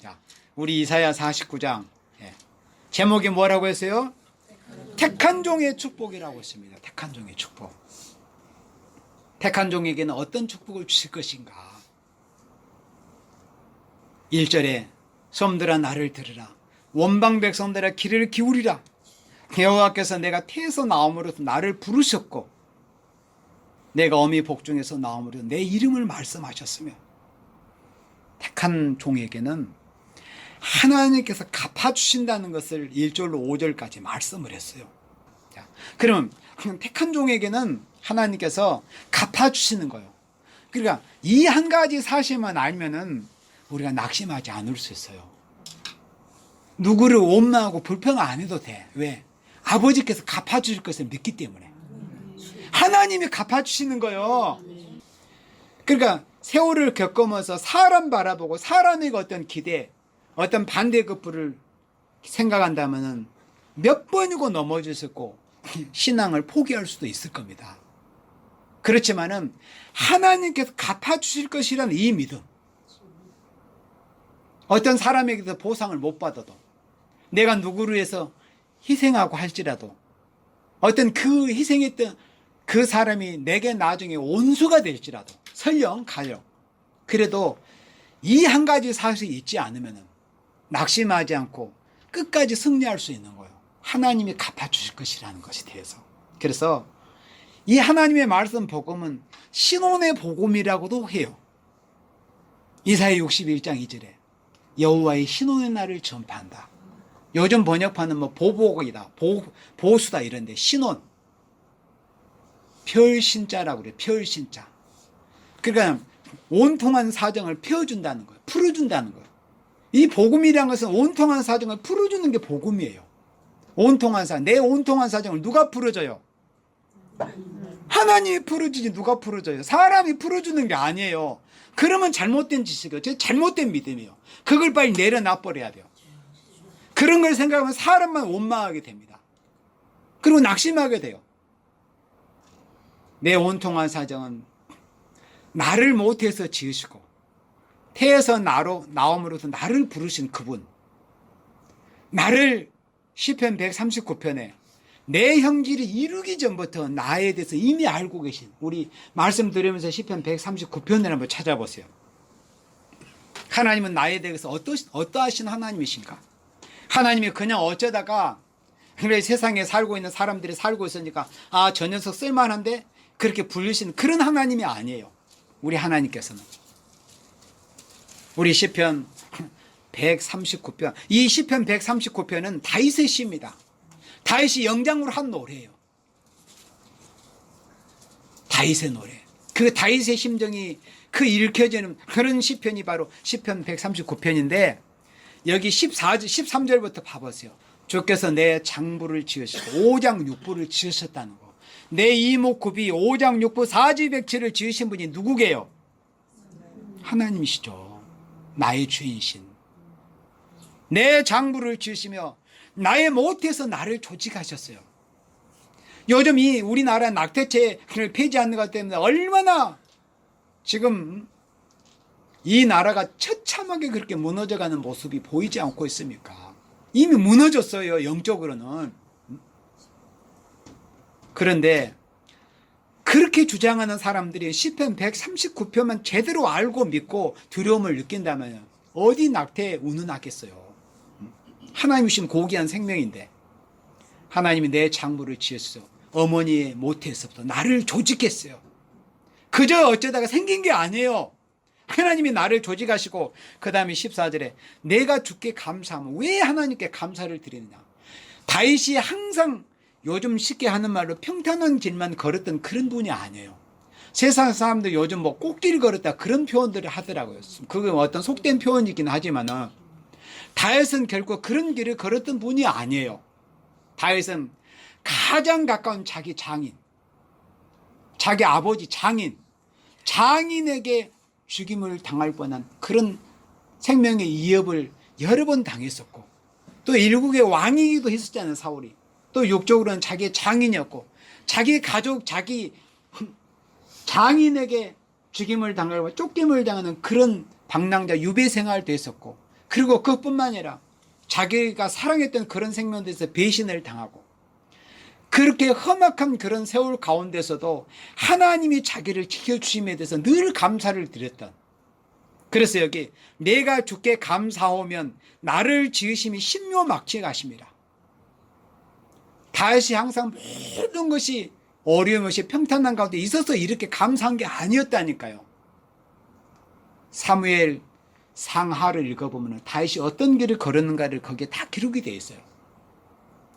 자, 우리 이사야 49장 제목이 뭐라고 했어요? 택한 종의 축복이라고 했습니다. 택한 종의 축복. 택한 종에게는 어떤 축복을 주실 것인가? 1절에 소음들아 나를 들으라. 원방 백성들아 귀를 기울이라. 여호와께서 내가 태에서 나옴으로써 나를 부르셨고 내가 어미 복중에서 나옴으로써 내 이름을 말씀하셨으며 택한 종에게는 하나님께서 갚아주신다는 것을 1절로 5절까지 말씀을 했어요. 자, 그러면 택한 종에게는 하나님께서 갚아주시는 거예요. 그러니까 이 한 가지 사실만 알면은 우리가 낙심하지 않을 수 있어요. 누구를 원망하고 불평 안 해도 돼. 왜? 아버지께서 갚아주실 것을 믿기 때문에. 하나님이 갚아주시는 거예요. 그러니까 세월을 겪으면서 사람 바라보고 사람에게 어떤 기대, 어떤 반대급부를 생각한다면 몇 번이고 넘어졌고 신앙을 포기할 수도 있을 겁니다. 그렇지만은 하나님께서 갚아주실 것이라는 이 믿음, 어떤 사람에게도 보상을 못 받아도 내가 누구를 위해서 희생하고 할지라도 어떤 그 희생했던 그 사람이 내게 나중에 온수가 될지라도 설령 가령 그래도 이 한 가지 사실이 있지 않으면 낙심하지 않고 끝까지 승리할 수 있는 거예요. 하나님이 갚아주실 것이라는 것에 대해서. 그래서 이 하나님의 말씀 복음은 신혼의 복음이라고도 해요. 이사야 61장 2절에 여호와의 신혼의 날을 전파한다. 요즘 번역판은 뭐 보복이다, 보수다 이런데 신혼, 별신자라고 그래요. 별신자. 그러니까 온통한 사정을 펴준다는 거예요. 풀어준다는 거예요. 이 복음이란 것은 온통한 사정을 풀어주는 게 복음이에요. 온통한 사정, 내 온통한 사정을 누가 풀어줘요? 하나님이 풀어주지 누가 풀어줘요? 사람이 풀어주는 게 아니에요. 그러면 잘못된 지식이에요. 잘못된 믿음이에요. 그걸 빨리 내려놔버려야 돼요. 그런 걸 생각하면 사람만 원망하게 됩니다. 그리고 낙심하게 돼요. 내 온통한 사정은 나를 못해서 지으시고 태에서 나옴으로써 나를 부르신 그분, 나를 시편 139편에 내 형질이 이루기 전부터 나에 대해서 이미 알고 계신, 우리 말씀 들으면서 시편 139편을 한번 찾아보세요. 하나님은 나에 대해서 어떠하신 하나님이신가? 하나님이 그냥 어쩌다가 그래 세상에 살고 있는 사람들이 살고 있으니까 아, 저 녀석 쓸만한데 그렇게 부르신 그런 하나님이 아니에요. 우리 하나님께서는. 우리 시편 139편, 이 시편 139편은 다윗의 시입니다. 다윗이 영장으로 한 노래예요. 다윗의 노래. 그 다윗의 심정이 그 읽혀지는 그런 시편이 바로 시편 139편인데 여기 13절부터 봐보세요. 주께서 내 장부를 지으시고 5장 6부를 지으셨다는 거. 내 이목구비 5장 6부 사지백체를 지으신 분이 누구게요? 하나님이시죠. 나의 주인이신. 내 장부를 지으시며 나의 못해서 나를 조직하셨어요. 요즘 이 우리나라 낙태죄를 폐지하는 것 때문에 얼마나 지금 이 나라가 처참하게 그렇게 무너져가는 모습이 보이지 않고 있습니까? 이미 무너졌어요, 영적으로는. 그런데 그렇게 주장하는 사람들이 시편 139편만 제대로 알고 믿고 두려움을 느낀다면 어디 낙태에 운운하겠어요. 하나님이신 고귀한 생명인데 하나님이 내 장부를 지었어. 어머니의 모태에서부터 나를 조직했어요. 그저 어쩌다가 생긴 게 아니에요. 하나님이 나를 조직하시고 그 다음에 14절에 내가 주께 감사하면 왜 하나님께 감사를 드리느냐. 다윗이 항상 요즘 쉽게 하는 말로 평탄한 길만 걸었던 그런 분이 아니에요. 세상 사람들 요즘 뭐 꼭길 걸었다 그런 표현들을 하더라고요. 그건 어떤 속된 표현이긴 하지만은 다윗은 결코 그런 길을 걸었던 분이 아니에요. 다윗은 가장 가까운 자기 장인, 자기 아버지 장인에게 죽임을 당할 뻔한 그런 생명의 위협을 여러 번 당했었고 또 일국의 왕이기도 했었잖아요. 사울이. 또 육적으로는 자기의 장인이었고 자기 가족, 자기 장인에게 죽임을 당하고 쫓김을 당하는 그런 방랑자 유배 생활도 했었고 그리고 그뿐만 아니라 자기가 사랑했던 그런 생명들에서 배신을 당하고 그렇게 험악한 그런 세월 가운데서도 하나님이 자기를 지켜주심에 대해서 늘 감사를 드렸던, 그래서 여기 내가 주께 감사하면 나를 지으심이 신묘막측하십니다. 다윗이 항상 모든 것이 어려움 없이 평탄한 가운데 있어서 이렇게 감사한 게 아니었다니까요. 사무엘 상하를 읽어보면 다윗이 어떤 길을 걸었는가를 거기에 다 기록이 되어 있어요.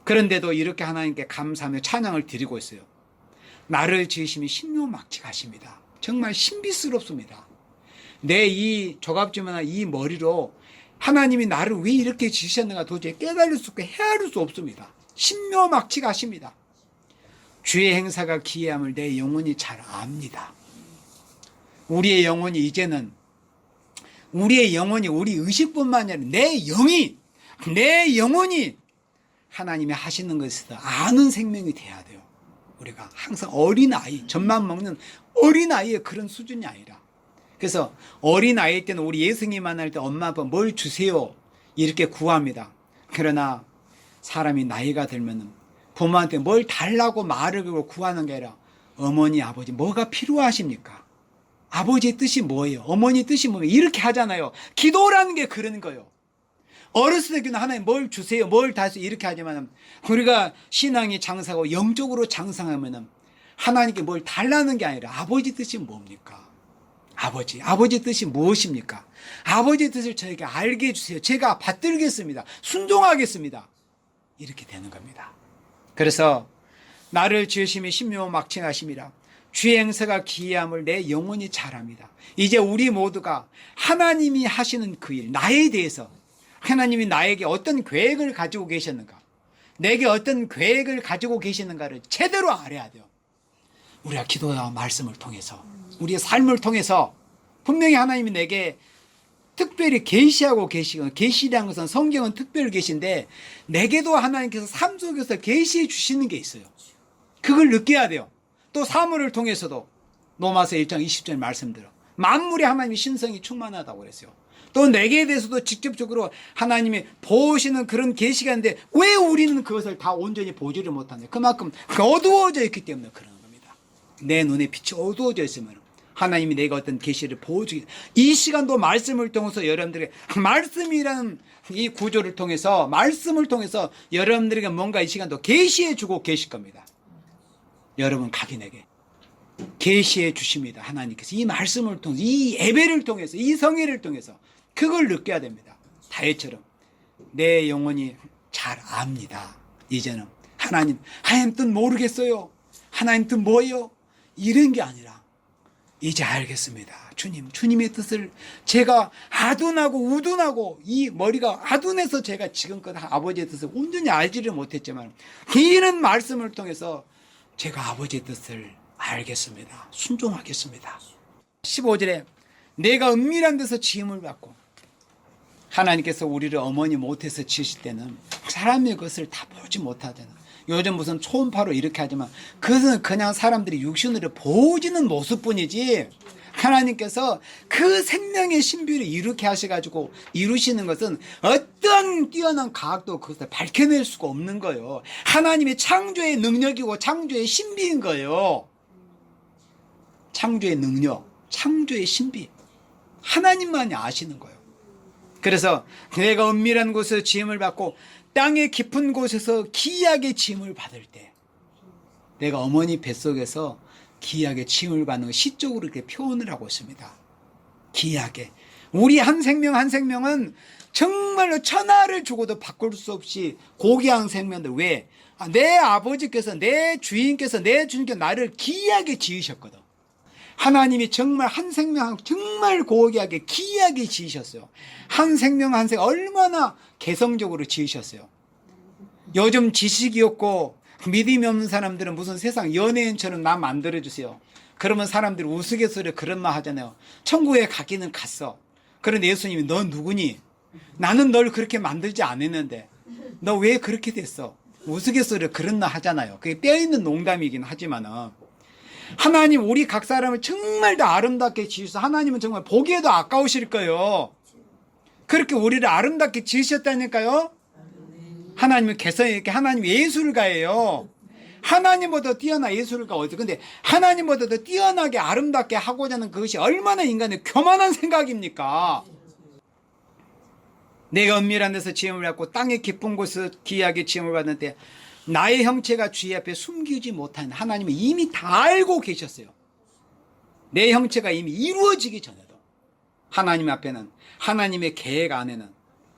그런데도 이렇게 하나님께 감사하며 찬양을 드리고 있어요. 나를 지으심이 신묘막측하십니다. 정말 신비스럽습니다. 내 이 조갑지만한 이 머리로 하나님이 나를 왜 이렇게 지으셨는가 도저히 깨달을 수 없고 헤아릴 수 없습니다. 신묘막측하십니다. 주의 행사가 기이함을 내 영혼이 잘 압니다. 우리의 영혼이 이제는 우리 의식뿐만 아니라 내 영혼이 하나님이 하시는 것을 아는 생명이 돼야 돼요. 우리가 항상 어린아이, 젖만 먹는 어린아이의 그런 수준이 아니라. 그래서 어린아이 때는 우리 예수님 만날 때 엄마 아빠 뭘 주세요 이렇게 구합니다. 그러나 사람이 나이가 들면 부모한테 뭘 달라고 말을 걸고 구하는 게 아니라 어머니 아버지 뭐가 필요하십니까? 아버지의 뜻이 뭐예요? 어머니 뜻이 뭐예요? 이렇게 하잖아요. 기도라는 게 그런 거예요. 어렸을 때는 하나님 뭘 주세요, 뭘 다주세요 이렇게 하지만 우리가 신앙이 장사하고 영적으로 장사하면 하나님께 뭘 달라는 게 아니라 아버지 뜻이 뭡니까? 아버지 뜻이 무엇입니까? 아버지 뜻을 저에게 알게 해주세요. 제가 받들겠습니다. 순종하겠습니다. 이렇게 되는 겁니다. 그래서 나를 지으심이 신묘막측하심이라 주의 행사가 기이함을 내 영혼이 잘 압니다. 이제 우리 모두가 하나님이 하시는 그 일, 나에 대해서 하나님이 나에게 어떤 계획을 가지고 계셨는가, 내게 어떤 계획을 가지고 계시는가를 제대로 알아야 돼요. 우리가 기도와 말씀을 통해서, 우리의 삶을 통해서 분명히 하나님이 내게 특별히 계시하고 계시고, 계시라는 것은 성경은 특별히 계신데 내게도 하나님께서 삶 속에서 계시해 주시는 게 있어요. 그걸 느껴야 돼요. 또 사물을 통해서도 로마서 1장 20절 말씀대로 만물이 하나님의 신성이 충만하다고 그랬어요. 또 내게 대해서도 직접적으로 하나님이 보시는 그런 계시가 있는데 왜 우리는 그것을 다 온전히 보지를 못하냐? 그만큼 어두워져 있기 때문에 그런 겁니다. 내 눈에 빛이 어두워져 있으면 하나님이 내가 어떤 계시를 보여주기, 이 시간도 말씀을 통해서 여러분들에게 말씀이라는 이 구조를 통해서, 말씀을 통해서 여러분들에게 뭔가 이 시간도 계시해 주고 계실 겁니다. 여러분 각인에게 계시해 주십니다. 하나님께서 이 말씀을 통해서, 이 예배를 통해서, 이 성회를 통해서 그걸 느껴야 됩니다. 다윗처럼 내 영혼이 잘 압니다. 이제는 하나님 뜻 모르겠어요. 하나님 뜻 뭐예요? 이런 게 아니라 이제 알겠습니다. 주님의 뜻을 제가 아둔하고 우둔하고 이 머리가 아둔해서 제가 지금껏 아버지의 뜻을 온전히 알지를 못했지만 이런 말씀을 통해서 제가 아버지의 뜻을 알겠습니다. 순종하겠습니다. 15절에 내가 은밀한 데서 지음을 받고, 하나님께서 우리를 어머니 못해서 지으실 때는 사람의 것을 다 보지 못하잖아요. 요즘 무슨 초음파로 이렇게 하지만 그것은 그냥 사람들이 육신으로 보지는 모습뿐이지 하나님께서 그 생명의 신비를 이렇게 하셔가지고 이루시는 것은 어떤 뛰어난 과학도 그것을 밝혀낼 수가 없는 거예요. 하나님의 창조의 능력이고 창조의 신비인 거예요. 창조의 능력, 창조의 신비, 하나님만이 아시는 거예요. 그래서 내가 은밀한 곳에서 지음을 받고 땅의 깊은 곳에서 기이하게 지음을 받을 때, 내가 어머니 뱃속에서 기이하게 지음을 받는 걸 시적으로 이렇게 표현을 하고 있습니다. 기이하게. 우리 한 생명 한 생명은 정말로 천하를 주고도 바꿀 수 없이 고귀한 생명들. 왜? 내 아버지께서, 내 주인께서 나를 기이하게 지으셨거든. 하나님이 정말 한 생명 정말 고귀하게 기이하게 지으셨어요. 한 생명 한 생명 얼마나 개성적으로 지으셨어요. 요즘 지식이 없고 믿음이 없는 사람들은 무슨 세상 연예인처럼 나 만들어주세요. 그러면 사람들이 우스갯소리로 그런 말 하잖아요. 천국에 가기는 갔어. 그런데 예수님이 너 누구니? 나는 널 그렇게 만들지 않았는데 너 왜 그렇게 됐어? 우스갯소리로 그런 말 하잖아요. 그게 뼈있는 농담이긴 하지만은 하나님 우리 각 사람을 정말 다 아름답게 지으셔서 하나님은 정말 보기에도 아까우실 거예요. 그렇게 우리를 아름답게 지으셨다니까요. 하나님은 개성이 이렇게 하나님 예술가예요. 하나님보다 뛰어난 예술가 어디? 근데 하나님보다 더 뛰어나게 아름답게 하고자 하는 그것이 얼마나 인간의 교만한 생각입니까? 내가 은밀한 데서 지음을 받고 땅의 깊은 곳에서 귀하게 지음을 받는데 나의 형체가 주의 앞에 숨기지 못한 하나님은 이미 다 알고 계셨어요. 내 형체가 이미 이루어지기 전에도 하나님 앞에는, 하나님의 계획 안에는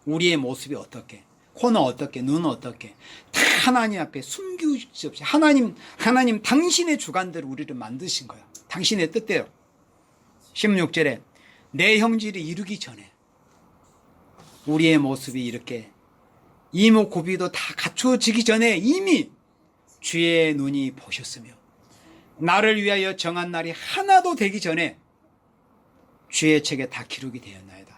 우리의 모습이 어떻게, 코는 어떻게, 눈은 어떻게, 다 하나님 앞에 숨길 수 없이 하나님 당신의 주관대로 우리를 만드신 거예요. 당신의 뜻대로. 16절에 내 형질이 이루기 전에 우리의 모습이 이렇게 이목구비도 다 갖추어지기 전에 이미 주의 눈이 보셨으며 나를 위하여 정한 날이 하나도 되기 전에 주의 책에 다 기록이 되었나이다.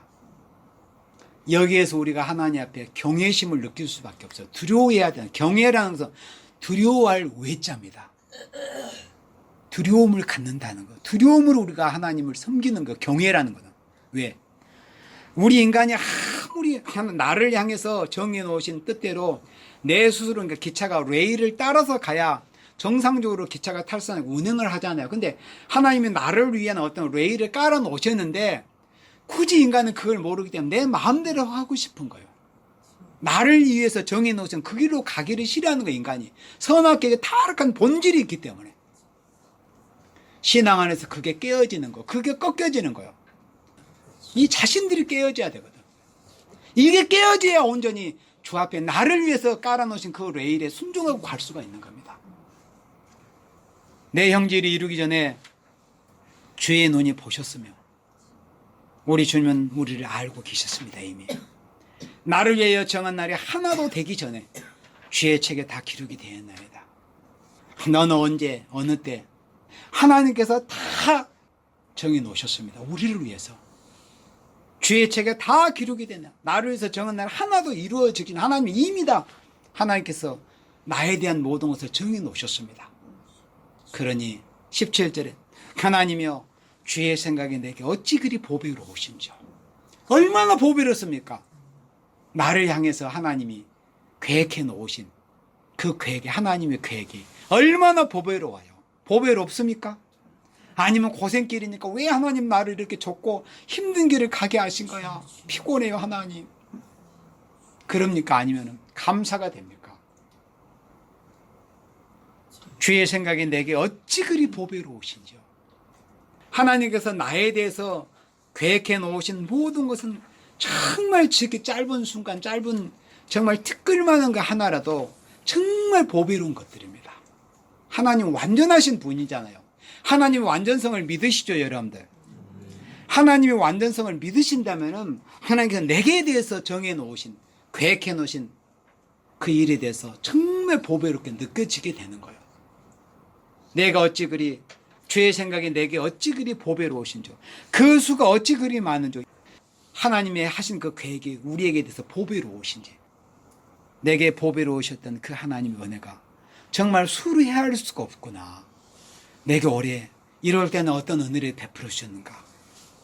여기에서 우리가 하나님 앞에 경외심을 느낄 수밖에 없어요. 두려워해야 되는, 경외라는 것은 두려워할 외자입니다. 두려움을 갖는다는 것, 두려움으로 우리가 하나님을 섬기는 것, 경외라는 거는. 왜? 우리 인간이 아무리 나를 향해서 정해놓으신 뜻대로 내 스스로, 그러니까 기차가 레일을 따라서 가야 정상적으로 기차가 탈선하고 운행을 하잖아요. 근데 하나님이 나를 위한 어떤 레일을 깔아 놓으셨는데 굳이 인간은 그걸 모르기 때문에 내 마음대로 하고 싶은 거예요. 나를 위해서 정해놓으신 그 길로 가기를 싫어하는 거예요. 인간이 선악계의 타락한 본질이 있기 때문에 신앙 안에서 그게 깨어지는 거, 그게 꺾여지는 거예요. 이 자신들이 깨어져야 되거든. 이게 깨어져야 온전히 주 앞에 나를 위해서 깔아놓으신 그 레일에 순종하고 갈 수가 있는 겁니다. 내 형질이 이루기 전에 주의 눈이 보셨으며 우리 주님은 우리를 알고 계셨습니다. 이미 나를 위하여 정한 날이 하나도 되기 전에 주의 책에 다 기록이 되었나이다. 너는 언제 어느 때 하나님께서 다 정해 놓으셨습니다. 우리를 위해서 주의 책에 다 기록이 되나 나를 위해서 정한 날 하나도 이루어지긴 하나님이 이미 다 하나님께서 나에 대한 모든 것을 정해 놓으셨습니다. 그러니 17절에 하나님이여 주의 생각이 내게 어찌 그리 보배로우신지요. 얼마나 보배롭습니까? 나를 향해서 하나님이 계획해 놓으신 그 계획이, 하나님의 계획이 얼마나 보배로워요. 보배롭습니까? 아니면 고생길이니까 왜 하나님 나를 이렇게 좁고 힘든 길을 가게 하신 거야? 피곤해요 하나님. 그럽니까? 아니면 감사가 됩니까? 주의 생각이 내게 어찌 그리 보배로우신지요. 하나님께서 나에 대해서 계획해 놓으신 모든 것은 정말 지금 짧은 순간, 짧은 정말 티끌만한 거 하나라도 정말 보배로운 것들입니다. 하나님 완전하신 분이잖아요. 하나님의 완전성을 믿으시죠, 여러분들? 하나님의 완전성을 믿으신다면은 하나님께서 내게 대해서 정해 놓으신, 계획해 놓으신 그 일에 대해서 정말 보배롭게 느껴지게 되는 거예요. 내가 어찌 그리 주의 생각이 내게 어찌 그리 보배로우신지, 그 수가 어찌 그리 많은지, 하나님의 하신 그 계획이 우리에게 대해서 보배로우신지, 내게 보배로우셨던 그 하나님의 은혜가 정말 수로 헤아릴 수가 없구나. 내게 올해 이럴 때는 어떤 은혜를 베풀어 주셨는가,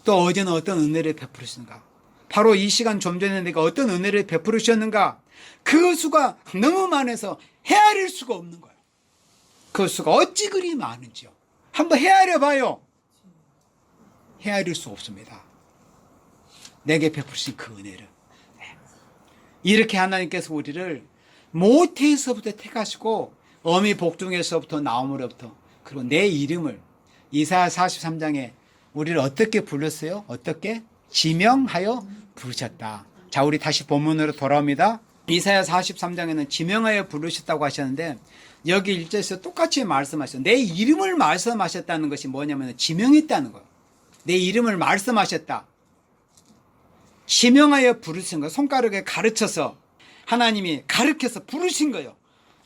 또 어제는 어떤 은혜를 베풀어 주셨는가, 바로 이 시간 좀 전에 내가 어떤 은혜를 베풀어 주셨는가, 그 수가 너무 많아서 헤아릴 수가 없는 거예요. 그 수가 어찌 그리 많은지요. 한번 헤아려 봐요. 헤아릴 수 없습니다. 내게 베푸신 그 은혜를. 이렇게 하나님께서 우리를 모태에서부터 택하시고 어미 복중에서부터 나옴으로부터, 그리고 내 이름을 이사야 43장에 우리를 어떻게 불렀어요? 어떻게? 지명하여 부르셨다. 자, 우리 다시 본문으로 돌아옵니다. 이사야 43장에는 지명하여 부르셨다고 하셨는데 여기 1절에서 똑같이 말씀하셨어요. 내 이름을 말씀하셨다는 것이 뭐냐면 지명했다는 거예요. 내 이름을 말씀하셨다. 지명하여 부르신 거예요. 손가락에 가르쳐서 하나님이 가르쳐서 부르신 거예요.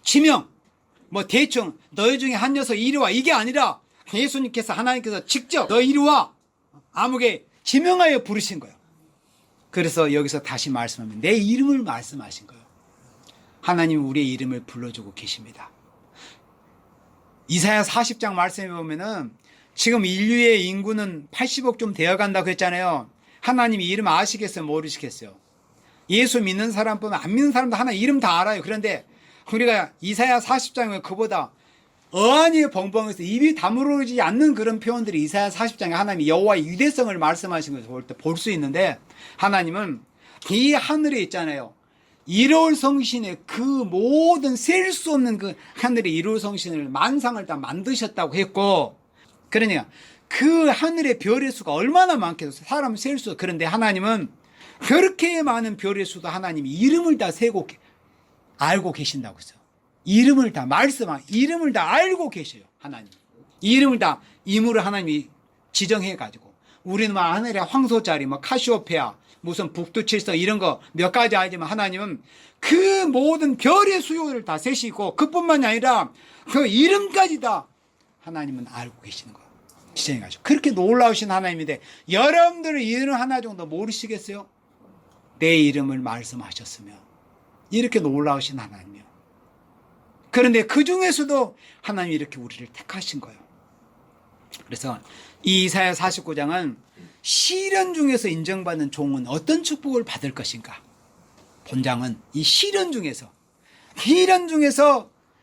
지명. 뭐 대충 너희 중에 한 녀석 이리 와, 이게 아니라 예수님께서, 하나님께서 직접 너 이리 와, 아무개 지명하여 부르신 거예요. 그래서 여기서 다시 말씀하면 내 이름을 말씀하신 거예요. 하나님 우리의 이름을 불러주고 계십니다. 이사야 40장 말씀해 보면은 지금 인류의 인구는 80억 좀 되어간다고 했잖아요. 하나님이 이름 아시겠어요? 모르시겠어요? 예수 믿는 사람 보면 안 믿는 사람도 하나님 이름 다 알아요. 그런데 우리가 이사야 40장에 그보다 어안이 벙벙해서 입이 다물어지지 않는 그런 표현들이 이사야 40장에 하나님이 여호와의 유대성을 말씀하신 것을 볼 때 볼 수 있는데, 하나님은 이 하늘에 있잖아요. 이로울 성신의 그 모든 셀 수 없는 그 하늘의 이로울 성신을 만상을 다 만드셨다고 했고, 그러니까 그 하늘의 별의 수가 얼마나 많겠어요. 사람 셀 수. 그런데 하나님은 그렇게 많은 별의 수도 하나님이 이름을 다 세고 알고 계신다고 했어요. 이름을 다 이름을 다 알고 계셔요. 하나님 이름을 다 임으로 하나님이 지정해 가지고, 우리는 막 하늘의 황소자리 뭐 카시오페아 무슨 북두칠성 이런 거 몇 가지 알지만, 하나님은 그 모든 별의 수요를 다 세시고, 그뿐만이 아니라 그 이름까지 다 하나님은 알고 계시는 거예요. 지정해 가지고. 그렇게 놀라우신 하나님인데 여러분들은 이름 하나 정도 모르시겠어요? 내 이름을 말씀하셨으면. 이렇게 놀라우신 하나님이요. 그런데 그 중에서도 하나님이 이렇게 우리를 택하신 거예요. 그래서 이 이사야 49장은 시련 중에서 인정받는 종은 어떤 축복을 받을 것인가. 본장은 이 시련 중에서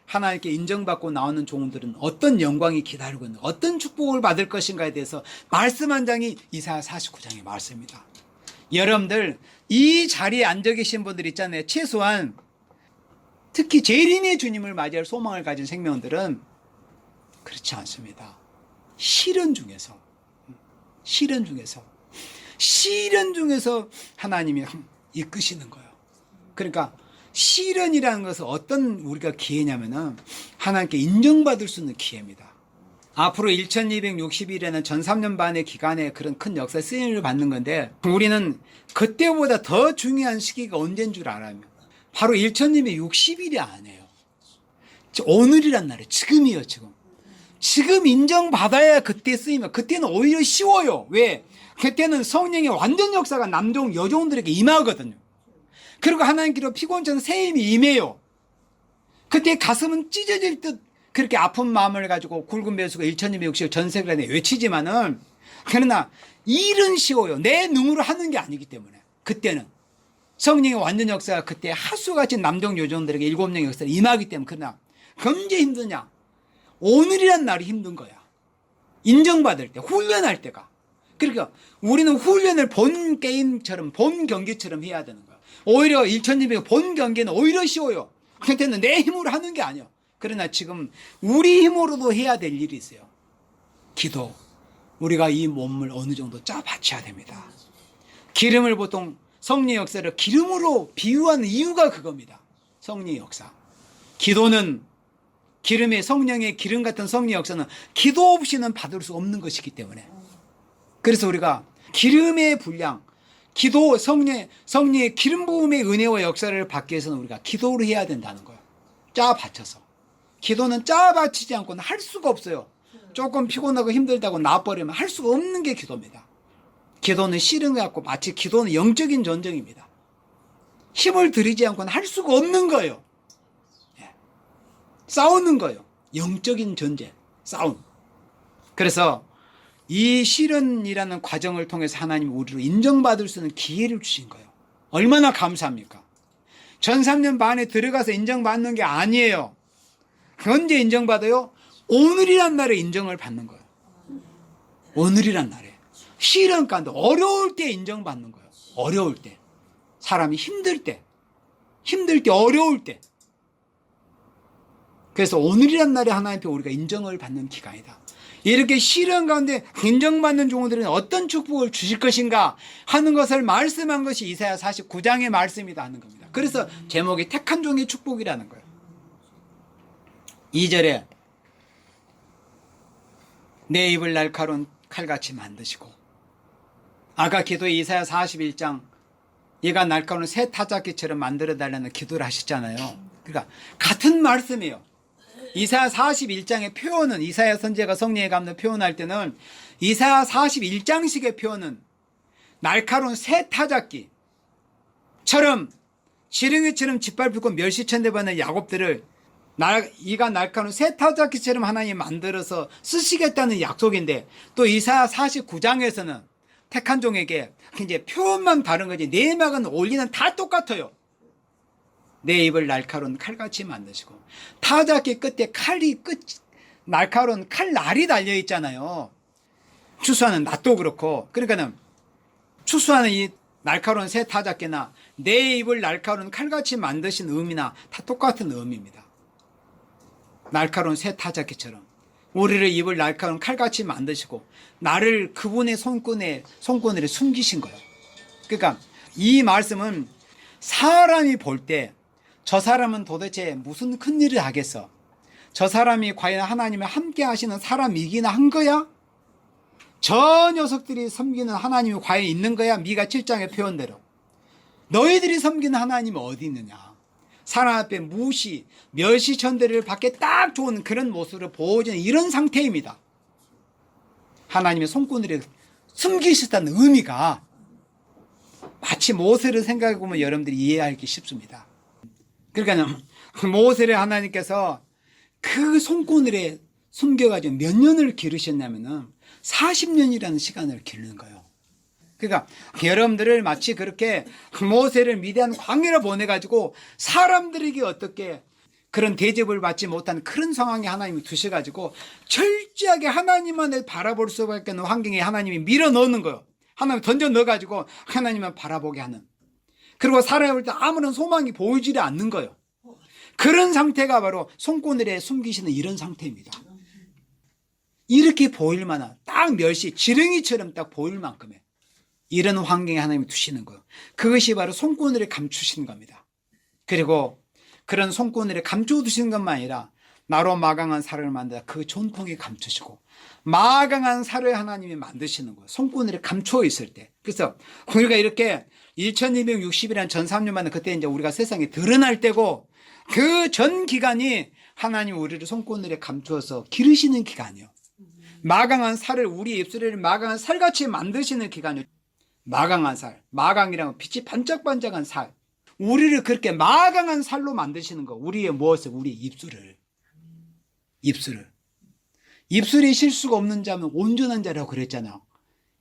하나님께 인정받고 나오는 종들은 어떤 영광이 기다리고 있는, 어떤 축복을 받을 것인가에 대해서 말씀한 장이 이사야 49장의 말씀입니다. 여러분들 이 자리에 앉아 계신 분들 있잖아요. 최소한 특히 재림의 주님을 맞이할 소망을 가진 생명들은 그렇지 않습니다. 시련 중에서 하나님이 이끄시는 거예요. 그러니까 시련이라는 것은 어떤 우리가 기회냐면은 하나님께 인정받을 수 있는 기회입니다. 앞으로 1260일에는 전 3년 반의 기간에 그런 큰 역사의 쓰임을 받는 건데, 우리는 그때보다 더 중요한 시기가 언제인 줄 알아요. 바로 1260일이 아니에요. 오늘이란 날이에요. 지금이에요. 지금 인정받아야 그때 쓰이면, 그때는 오히려 쉬워요. 왜? 그때는 성령의 완전 역사가 남종 여종들에게 임하거든요. 그리고 하나님께로 피곤한 새 힘이 임해요. 그때 가슴은 찢어질 듯 그렇게 아픈 마음을 가지고 굵은 배수가 1260일 전세를 안에 외치지만은, 그러나 일은 쉬워요. 내 능으로 하는 게 아니기 때문에. 그때는 성령의 완전 역사가 그때 하수같이 남종 요정들에게 7명의 역사를 임하기 때문에. 그러나 언제 힘드냐? 오늘이란 날이 힘든 거야. 인정받을 때, 훈련할 때가. 그러니까 우리는 훈련을 본 게임처럼, 본 경기처럼 해야 되는 거야. 오히려 1200본 경기는 오히려 쉬워요. 그때는 내 힘으로 하는 게 아니야. 그러나 지금 우리 힘으로도 해야 될 일이 있어요. 기도. 우리가 이 몸을 어느 정도 짜 바쳐야 됩니다. 기름을 보통 성령의 역사를 기름으로 비유하는 이유가 그겁니다. 성령의 역사. 기도는 기름의, 성령의 기름 같은 성령의 역사는 기도 없이는 받을 수 없는 것이기 때문에. 그래서 우리가 기름의 분량, 기도, 성령의 기름 부음의 은혜와 역사를 받기 위해서는 우리가 기도를 해야 된다는 거예요. 짜 바쳐서. 기도는 짜 바치지 않고는 할 수가 없어요. 조금 피곤하고 힘들다고 나버리면 할 수가 없는 게 기도입니다. 기도는 실은 것 같고, 마치 기도는 영적인 전쟁입니다. 힘을 들이지 않고는 할 수가 없는 거예요. 싸우는 거예요. 영적인 전쟁, 싸움. 그래서 이 시련이라는 과정을 통해서 하나님이 우리로 인정받을 수 있는 기회를 주신 거예요. 얼마나 감사합니까? 전 3년 반에 들어가서 인정받는 게 아니에요. 언제 인정받아요? 오늘이란 날에 인정을 받는 거예요. 오늘이란 날에. 시련 가운데 어려울 때 인정받는 거예요. 어려울 때. 사람이 힘들 때, 어려울 때. 그래서 오늘이란 날에 하나님 앞에 우리가 인정을 받는 기간이다. 이렇게 시련 가운데 인정받는 종들은 어떤 축복을 주실 것인가 하는 것을 말씀한 것이 이사야 49장의 말씀이다 하는 겁니다. 그래서 제목이 택한 종의 축복이라는 거예요. 2절에 내 입을 날카로운 칼같이 만드시고, 아까 기도에 이사야 41장 얘가 날카로운 새 타작기처럼 만들어달라는 기도를 하셨잖아요. 그러니까 같은 말씀이에요. 이사야 41장의 표현은, 이사야 선지자가 성령의 감동을 표현할 때는 이사야 41장식의 표현은 날카로운 새 타작기처럼 지렁이처럼 짓밟히고 멸시천대받는 야곱들을 이가 날카로운 새 타작기처럼 하나님이 만들어서 쓰시겠다는 약속인데, 또 이사야 49장에서는 택한 종에게 이제 표현만 다른 거지 내막은 원리는 다 똑같아요. 내 입을 날카로운 칼같이 만드시고 타작기 끝에 날카로운 칼날이 달려 있잖아요. 추수하는 낫도 그렇고 그러니까는 추수하는 이 날카로운 새 타작기나 내 입을 날카로운 칼같이 만드신 의미나 다 똑같은 의미입니다. 날카로운 새 타작기처럼 우리를 입을 날카로운 칼같이 만드시고 나를 그분의 손권에 숨기신 거예요. 그러니까 이 말씀은 사람이 볼 때 저 사람은 도대체 무슨 큰일을 하겠어? 저 사람이 과연 하나님을 함께 하시는 사람이기나 한 거야? 저 녀석들이 섬기는 하나님이 과연 있는 거야? 미가 7장의 표현대로. 너희들이 섬기는 하나님은 어디 있느냐? 사람 앞에 무시, 멸시천대를 받게 딱 좋은 그런 모습을 보여주는 이런 상태입니다. 하나님의 손권을 숨기셨다는 의미가 마치 모세를 생각해 보면 여러분들이 이해하기 쉽습니다. 그러니까 모세를 하나님께서 그 손권을 숨겨가지고 몇 년을 기르셨냐면은 40년이라는 시간을 기르는 거예요. 그러니까 여러분들을 마치 그렇게 모세를 미디안 광야로 보내가지고 사람들에게 어떻게 그런 대접을 받지 못한 그런 상황에 하나님이 두셔가지고 철저하게 하나님만을 바라볼 수밖에 없는 환경에 하나님이 밀어 넣는 거예요. 하나님 던져 넣어가지고 하나님만 바라보게 하는. 그리고 살아볼 때 아무런 소망이 보이지 않는 거예요. 그런 상태가 바로 손권을에 숨기시는 이런 상태입니다. 이렇게 보일 만한 딱 멸시 지렁이처럼 딱 보일 만큼의 이런 환경에 하나님이 두시는 거예요. 그것이 바로 손권을에 감추시는 겁니다. 그리고 그런 손권을에 감춰두시는 것만 아니라 나로 마강한 살을 만들어 그 전통에 감추시고 마강한 살을 하나님이 만드시는 거예요. 손권을에 감춰 있을 때. 그래서 우리가 이렇게 1260이라는 전 3년만에 그때 이제 우리가 세상에 드러날 때고 그 전 기간이 하나님 우리를 손권을에 감추어서 기르시는 기간이요. 마강한 살을 우리 입술을 마강한 살같이 만드시는 기간이요. 마강한 살, 마강이라면 빛이 반짝반짝한 살. 우리를 그렇게 마강한 살로 만드시는 거. 우리의 무엇을? 우리 입술을. 입술이 실수가 없는 자면 온전한 자라고 그랬잖아요.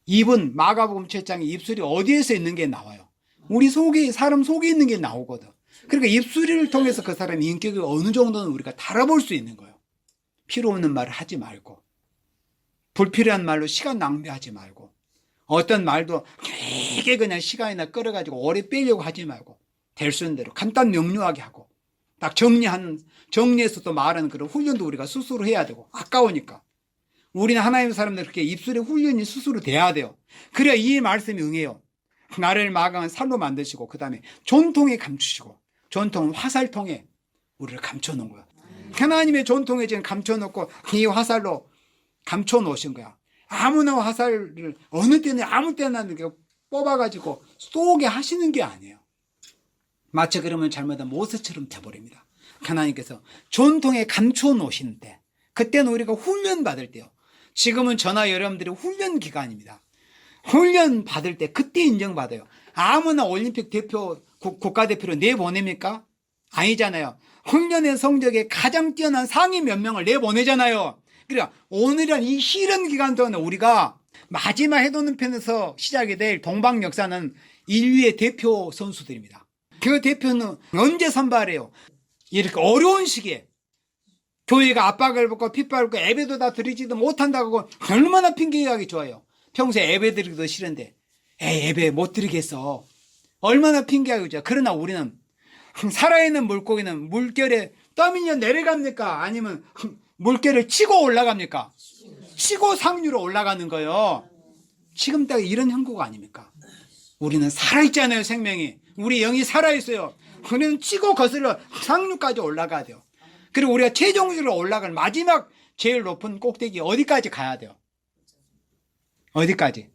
입은 마가복음 7장에 입술이 어디에서 있는 게 나와요? 우리 속에, 사람 속에 있는 게 나오거든. 그러니까 입술을 통해서 그 사람의 인격을 어느 정도는 우리가 달아볼 수 있는 거예요. 필요 없는 말을 하지 말고, 불필요한 말로 시간 낭비하지 말고, 어떤 말도 되게 그냥 시간이나 끌어가지고 오래 빼려고 하지 말고, 될 수 있는 대로 간단 명료하게 하고, 딱 정리해서 또 말하는 그런 훈련도 우리가 스스로 해야 되고, 아까우니까. 우리는 하나님의 사람들 그렇게 입술의 훈련이 스스로 돼야 돼요. 그래야 이 말씀이 응해요. 나를 마강한 살로 만드시고, 그 다음에 전통에 감추시고, 전통은 화살통에 우리를 감춰놓은 거야. 하나님의 전통에 지금 감춰놓고 이 화살로 감춰놓으신 거야. 아무나 화살을 어느 때는 아무 때나 뽑아가지고 쏘게 하시는 게 아니에요. 마치 그러면 잘못하면 모세처럼 돼버립니다. 하나님께서 전통에 감춰놓으시는데 그때는 우리가 훈련 받을 때요. 지금은 저나 여러분들이 훈련 기간입니다. 훈련 받을 때 그때 인정받아요. 아무나 올림픽 대표 국가대표로 내보냅니까? 아니잖아요. 훈련의 성적에 가장 뛰어난 상위 몇 명을 내보내잖아요. 그러니까 오늘은 이 싫은 기간 동안 우리가 마지막 해돋는 편에서 시작이 될 동방 역사는 인류의 대표 선수들입니다. 그 대표는 언제 선발해요? 이렇게 어려운 시기에 교회가 압박을 받고 핍박을 받고 예배도 다 드리지도 못한다고 얼마나 핑계하기 좋아요. 평소에 예배 드리기도 싫은데 예배 못 드리겠어. 얼마나 핑계하기 좋아. 그러나 우리는 살아있는 물고기는 물결에 떠밀려 내려갑니까? 아니면 물결을 치고 올라갑니까? 치고 상류로 올라가는 거예요. 지금 딱 이런 형국 아닙니까? 우리는 살아있잖아요. 생명이. 우리 영이 살아있어요. 우리는 치고 거슬러 상류까지 올라가야 돼요. 그리고 우리가 최종적으로 올라갈 마지막 제일 높은 꼭대기 어디까지 가야 돼요? 어디까지?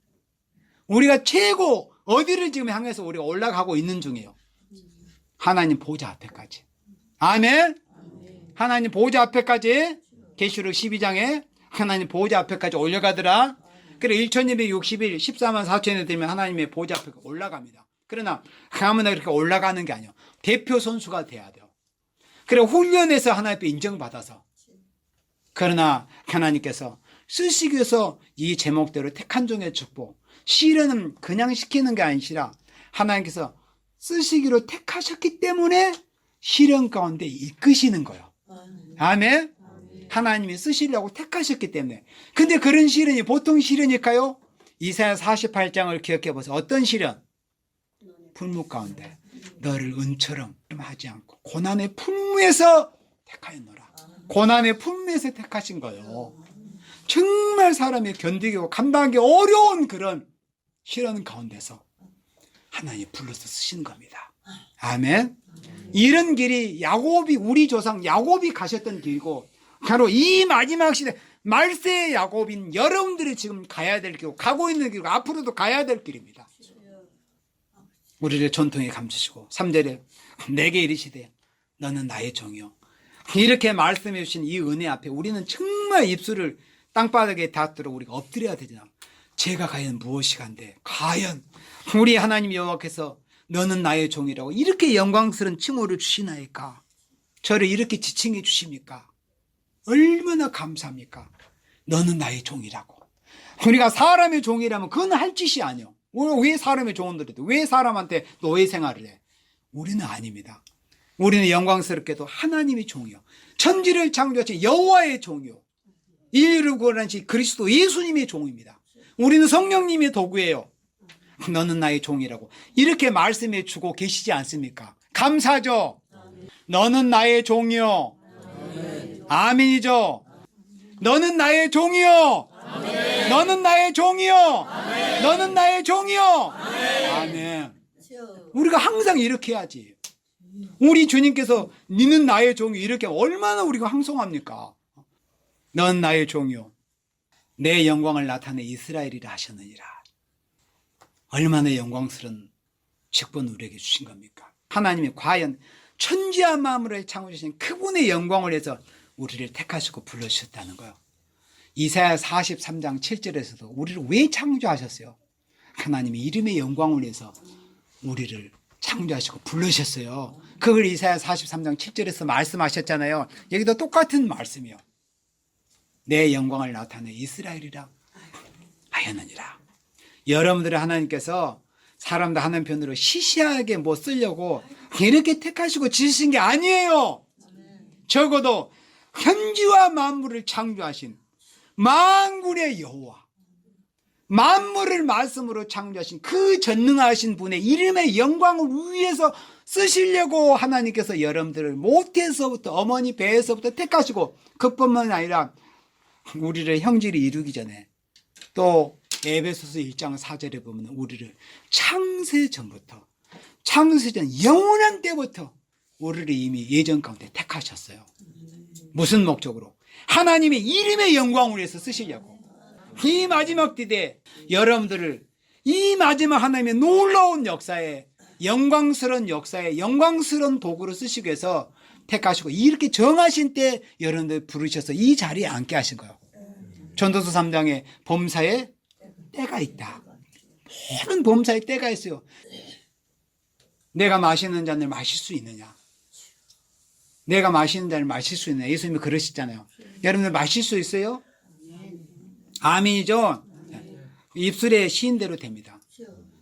우리가 최고 어디를 지금 향해서 우리가 올라가고 있는 중이에요? 하나님 보좌 앞에까지. 아멘? 하나님 보좌 앞에까지 계시록 12장에 하나님 보좌 앞에까지 올라가더라. 그래 1260일 14만 4천일 되면 하나님의 보좌 앞에 올라갑니다. 그러나 아무나 그렇게 올라가는 게 아니에요. 대표 선수가 돼야 돼요. 그래 훈련에서 하나님 앞에 인정받아서. 그러나 하나님께서 쓰시기 위해서 이 제목대로 택한 종의 축복, 시련은 그냥 시키는 게 아니라 하나님께서 쓰시기로 택하셨기 때문에 시련 가운데 이끄시는 거예요. 아멘. 하나님이 쓰시려고 택하셨기 때문에. 근데 그런 시련이 보통 시련일까요? 이사야 48장을 기억해 보세요. 어떤 시련? 풀무 가운데 너를 은처럼 하지 않고 고난의 풍무에서 택하였노라. 고난의 풍무에서 택하신 거예요. 정말 사람이 견디고 감당하기 어려운 그런 시련 가운데서 하나님이 불러서 쓰신 겁니다. 아멘. 이런 길이 야곱이, 우리 조상 야곱이 가셨던 길이고, 바로 이 마지막 시대 말세의 야곱인 여러분들이 지금 가야 될 길이고, 가고 있는 길이고, 앞으로도 가야 될 길입니다. 우리를 전통에 감추시고 3절에 내게 이르시되 너는 나의 종이요. 이렇게 말씀해 주신 이 은혜 앞에 우리는 정말 입술을 땅바닥에 닿도록 우리가 엎드려야 되잖아. 제가 과연 무엇이간데, 과연 우리 하나님 여호와께서 너는 나의 종이라고 이렇게 영광스러운 칭호를 주시나이까? 저를 이렇게 지칭해 주십니까? 얼마나 감사합니까? 너는 나의 종이라고. 우리가 사람의 종이라면 그건 할 짓이 아니요. 왜 사람의 종들이 돼? 왜 사람한테 노예 생활을 해? 우리는 아닙니다. 우리는 영광스럽게도 하나님의 종이요, 천지를 창조하신 여호와의 종이요, 인류를 구원하신 그리스도 예수님의 종입니다. 우리는 성령님의 도구예요. 너는 나의 종이라고 이렇게 말씀해 주고 계시지 않습니까? 감사죠. 너는 나의 종이요. 아멘이죠. 너는 나의 종이요. 너는 나의 종이요. 너는 나의 종이요. 아멘. 우리가 항상 이렇게 해야지. 우리 주님께서 너는 나의 종이 이렇게 얼마나 우리가 황송합니까? 넌 나의 종이요 내 영광을 나타내 이스라엘이라 하셨느니라. 얼마나 영광스러운 직분 우리에게 주신 겁니까? 하나님이 과연 천지와 만물을 창조하신 그분의 영광을 위해서 우리를 택하시고 불러주셨다는 거예요. 이사야 43장 7절에서도 우리를 왜 창조하셨어요? 하나님이 이름의 영광을 위해서 우리를 창조하시고 불러주셨어요. 그걸 이사야 43장 7절에서 말씀하셨잖아요. 여기도 똑같은 말씀이요. 내 영광을 나타내 이스라엘이라 하였느니라. 여러분들의 하나님께서 사람들 하는 편으로 시시하게 뭐 쓰려고 이렇게 택하시고 지으신 게 아니에요. 적어도 천지와 만물을 창조하신 만군의 여호와, 만물을 말씀으로 창조하신 그 전능하신 분의 이름의 영광을 위해서 쓰시려고 하나님께서 여러분들을 모태에서부터 어머니 배에서부터 택하시고, 그뿐만 아니라 우리를 형질이 이루기 전에 또 에베소서 1장 4절에 보면 우리를 창세전부터, 창세전 영원한 때부터 우리를 이미 예전 가운데 택하셨어요. 무슨 목적으로? 하나님의 이름의 영광을 위해서 쓰시려고. 이 마지막 때에 여러분들을 이 마지막 하나님의 놀라운 역사에, 영광스러운 역사에 영광스러운 도구로 쓰시기 위해서 택하시고, 이렇게 정하신 때 여러분들 부르셔서 이 자리에 앉게 하신 거예요. 전도서 3장에 범사에 때가 있다. 모든 범사에 때가 있어요. 내가 마시는 잔을 마실 수 있느냐? 내가 마시는 잔을 마실 수 있느냐? 예수님이 그러시잖아요. 여러분들 마실 수 있어요? 아멘이죠? 입술에 시인 대로 됩니다.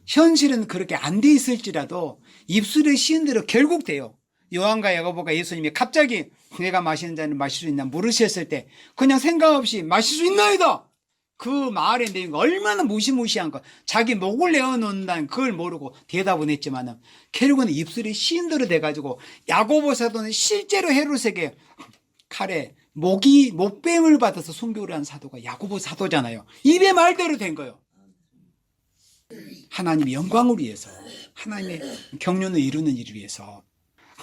현실은 그렇게 안 돼 있을지라도 입술에 시인 대로 결국 돼요. 요한과 야고보가 예수님이 갑자기 내가 마시는 잔을 마실 수 있나 물으셨을 때 그냥 생각 없이 마실 수 있나이다. 그 말의 내용이 얼마나 무시무시한 거, 자기 목을 내어놓는다는 그걸 모르고 대답은 했지만 결국은 입술이 시인 대로 돼가지고 야고보 사도는 실제로 헤롯에게 칼에 목뱀을 받아서 순교를 한 사도가 야고보 사도잖아요. 입의 말대로 된 거예요. 하나님의 영광을 위해서, 하나님의 경륜을 이루는 일을 위해서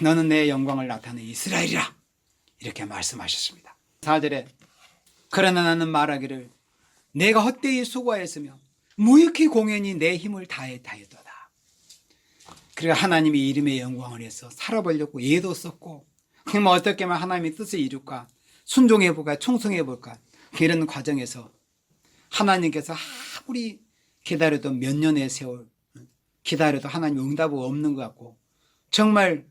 너는 내 영광을 나타내 이스라엘이라 이렇게 말씀하셨습니다. 4절에 그러나 나는 말하기를 내가 헛되이 수고하였으며 무익히 공연히 내 힘을 다했도다. 그리고 하나님의 이름의 영광을 위해서 살아보려고 예도 썼고, 그럼 어떻게 하면 하나님의 뜻을 이룰까, 순종해볼까, 충성해볼까, 이런 과정에서 하나님께서 아무리 기다려도 몇 년의 세월 기다려도 하나님 응답이 없는 것 같고 정말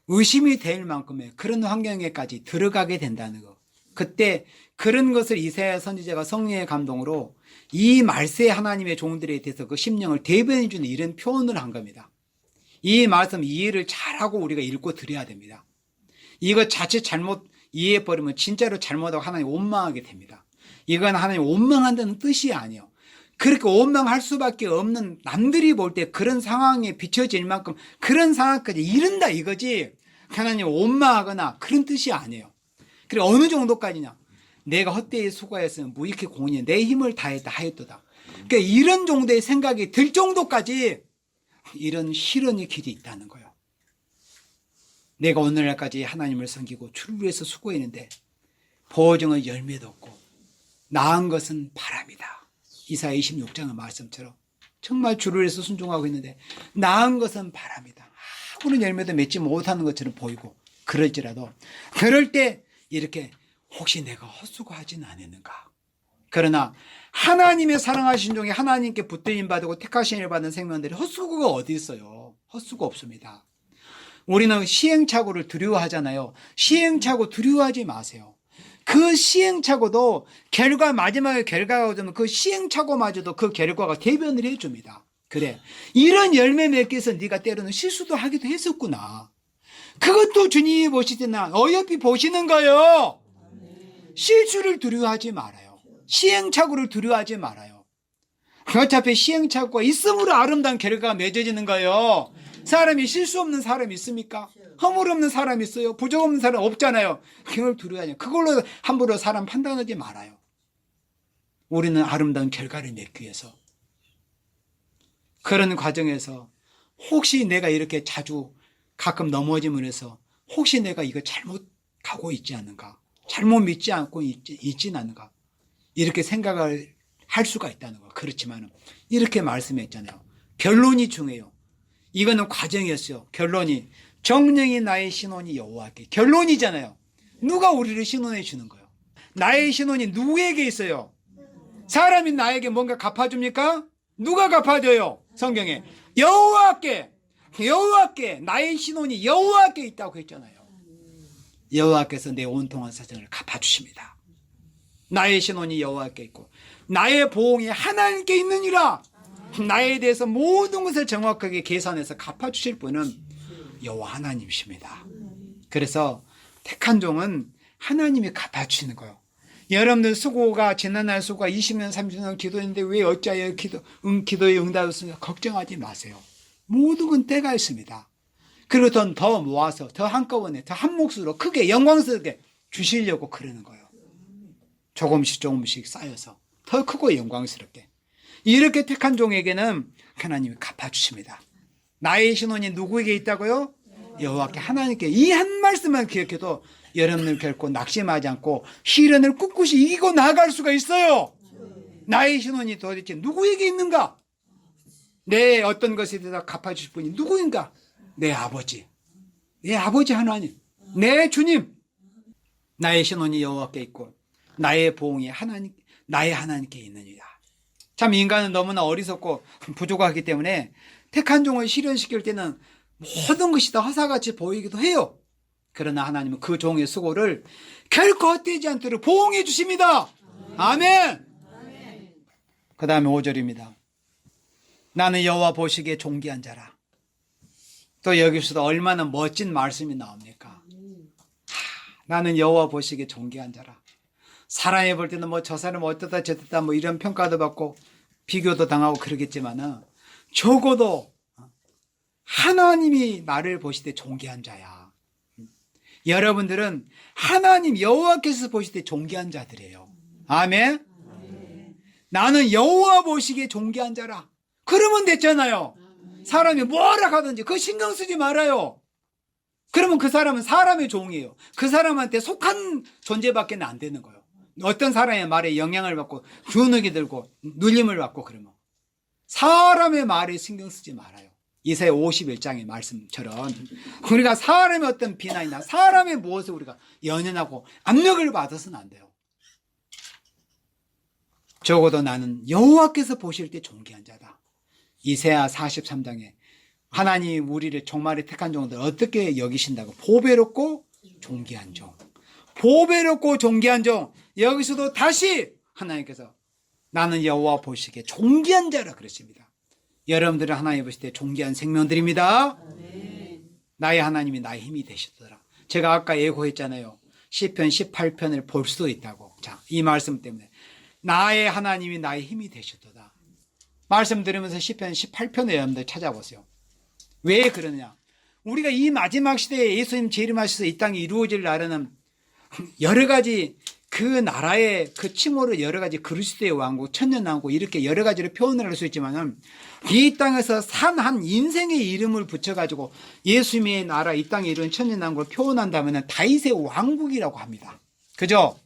의심이 될 만큼의 그런 환경에까지 들어가게 된다는 거, 그때 그런 것을 이사야 선지자가 성령의 감동으로 이 말세 하나님의 종들에 대해서 그 심령을 대변해 주는 이런 표현을 한 겁니다. 이 말씀 이해를 잘하고 우리가 읽고 드려야 됩니다. 이거 자칫 잘못 이해해버리면 진짜로 잘못하고 하나님 원망하게 됩니다. 이건 하나님 원망한다는 뜻이 아니에요. 그렇게 원망할 수밖에 없는, 남들이 볼 때 그런 상황에 비춰질 만큼 그런 상황까지 이른다 이거지, 하나님 원망하거나 그런 뜻이 아니에요. 그리고 어느 정도까지냐, 내가 헛되이 수고했으면 무익히 공이 내 힘을 다했다 하였도다. 그러니까 이런 정도의 생각이 들 정도까지 이런 실현의 길이 있다는 거예요. 내가 오늘날까지 하나님을 섬기고 주를 위해서 수고했는데 보증의 열매도 없고 나은 것은 바람이다. 이사야 26장의 말씀처럼 정말 주를 위해서 순종하고 있는데 나은 것은 바람이다. 아무런 열매도 맺지 못하는 것처럼 보이고, 그럴지라도 그럴 때 이렇게 혹시 내가 헛수고하지는 않았는가. 그러나 하나님의 사랑하신 종이 하나님께 붙들림 받고 택하심을 받은 생명들이 헛수고가 어디 있어요? 헛수고 없습니다. 우리는 시행착오를 두려워하잖아요. 시행착오 두려워하지 마세요. 그 시행착오도 마지막에 결과가 오면 그 시행착오마저도 그 결과가 대변을 해줍니다. 그래, 이런 열매 맺기 위해서 네가 때로는 실수도 하기도 했었구나. 그것도 주님이 보시잖아. 어여삐 보시는 거예요. 실수를 두려워하지 말아요. 시행착오를 두려워하지 말아요. 어차피 시행착오가 있음으로 아름다운 결과가 맺어지는 거예요. 사람이 실수 없는 사람이 있습니까? 허물 없는 사람이 있어요? 부족 없는 사람 없잖아요. 그걸 두려워하냐. 그걸로 함부로 사람 판단하지 말아요. 우리는 아름다운 결과를 맺기 위해서, 그런 과정에서 혹시 내가 이렇게 자주 가끔 넘어짐을 해서 혹시 내가 이거 잘못 가고 있지 않은가, 잘못 믿지 않고 있지는 않은가, 이렇게 생각을 할 수가 있다는 거. 그렇지만 이렇게 말씀했잖아요. 결론이 중요해요. 이거는 과정이었어요. 결론이 정령이 나의 신혼이 여호와께. 결론이잖아요. 누가 우리를 신혼해 주는 거예요? 나의 신혼이 누구에게 있어요? 사람이 나에게 뭔가 갚아줍니까? 누가 갚아줘요? 성경에 여호와께. 여호와께, 나의 신혼이 여호와께 있다고 했잖아요. 여호와께서 내 온통한 사정을 갚아주십니다. 나의 신혼이 여호와께 있고 나의 보응이 하나님께 있느니라. 나에 대해서 모든 것을 정확하게 계산해서 갚아주실 분은 여호와 하나님이십니다. 그래서 택한 종은 하나님이 갚아주시는 거예요. 여러분들 수고가, 지난날 수고가 20년 30년 기도했는데 왜 어찌하여 기도에 응답했습니까? 걱정하지 마세요. 모든 건 때가 있습니다. 그리고 더 모아서 더 한꺼번에 더 한 몫으로 크게 영광스럽게 주시려고 그러는 거예요. 조금씩 쌓여서 더 크고 영광스럽게. 이렇게 택한 종에게는 하나님이 갚아주십니다. 나의 신혼이 누구에게 있다고요? 여호와께, 하나님께. 이 한 말씀만 기억해도 여러분들 결코 낙심하지 않고 시련을 꿋꿋이 이기고 나아갈 수가 있어요. 나의 신혼이 도대체 누구에게 있는가? 내 어떤 것에 대해서 갚아주실 분이 누구인가? 내 아버지, 내 아버지 하나님, 내 주님. 나의 신혼이 여호와께 있고 나의 보응이 나의 하나님께 있느니라. 참 인간은 너무나 어리석고 부족하기 때문에 택한 종을 실현시킬 때는 모든 것이 다 허사같이 보이기도 해요. 그러나 하나님은 그 종의 수고를 결코 헛되지 않도록 보응해 주십니다. 아멘. 그 다음에 5절입니다. 나는 여호와 보시기에 존귀한 자라. 또 여기서도 얼마나 멋진 말씀이 나옵니까? 나는 여호와 보시기에 존귀한 자라. 사람이 볼 때는 저 사람 어쩌다 저쩌다 이런 평가도 받고 비교도 당하고 그러겠지만은 적어도 하나님이 나를 보실 때 존귀한 자야. 여러분들은 하나님 여호와께서 보실 때 존귀한 자들이에요. 아멘. 나는 여호와 보시기에 존귀한 자라. 그러면 됐잖아요. 사람이 뭐라 하든지 그거 신경 쓰지 말아요. 그러면 그 사람은 사람의 종이에요. 그 사람한테 속한 존재밖에 안 되는 거예요. 어떤 사람의 말에 영향을 받고 주눅이 들고 눌림을 받고 그러면 사람의 말에 신경 쓰지 말아요. 이사야 51장의 말씀처럼 우리가 사람의 어떤 비난이나 사람의 무엇을 우리가 연연하고 압력을 받아서는 안 돼요. 적어도 나는 여호와께서 보실 때 존귀한 자다. 이사야 43장에 하나님 우리를 종말에 택한 종들 어떻게 여기신다고? 보배롭고 존귀한 종. 보배롭고 존귀한 종. 여기서도 다시 하나님께서 나는 여호와 보시기에 존귀한 자라 그랬습니다. 여러분들은 하나님 보실 때 존귀한 생명들입니다. 나의 하나님이 나의 힘이 되시더라. 제가 아까 예고했잖아요. 시편 18편을 볼 수도 있다고. 자, 이 말씀 때문에 나의 하나님이 나의 힘이 되시도다. 말씀 들으면서 시편 18편을 여러분들 찾아보세요. 왜 그러느냐? 우리가 이 마지막 시대에 예수님 재림하셔서 이 땅이 이루어질 날에는 여러 가지 그 나라의 그 칭호로 여러 가지 그리스도의 왕국, 천년왕국 이렇게 여러 가지로 표현을 할 수 있지만은 이 땅에서 산 한 인생의 이름을 붙여가지고 예수님의 나라 이 땅에 이룬 천년왕국을 표현한다면은 다윗의 왕국이라고 합니다. 그죠?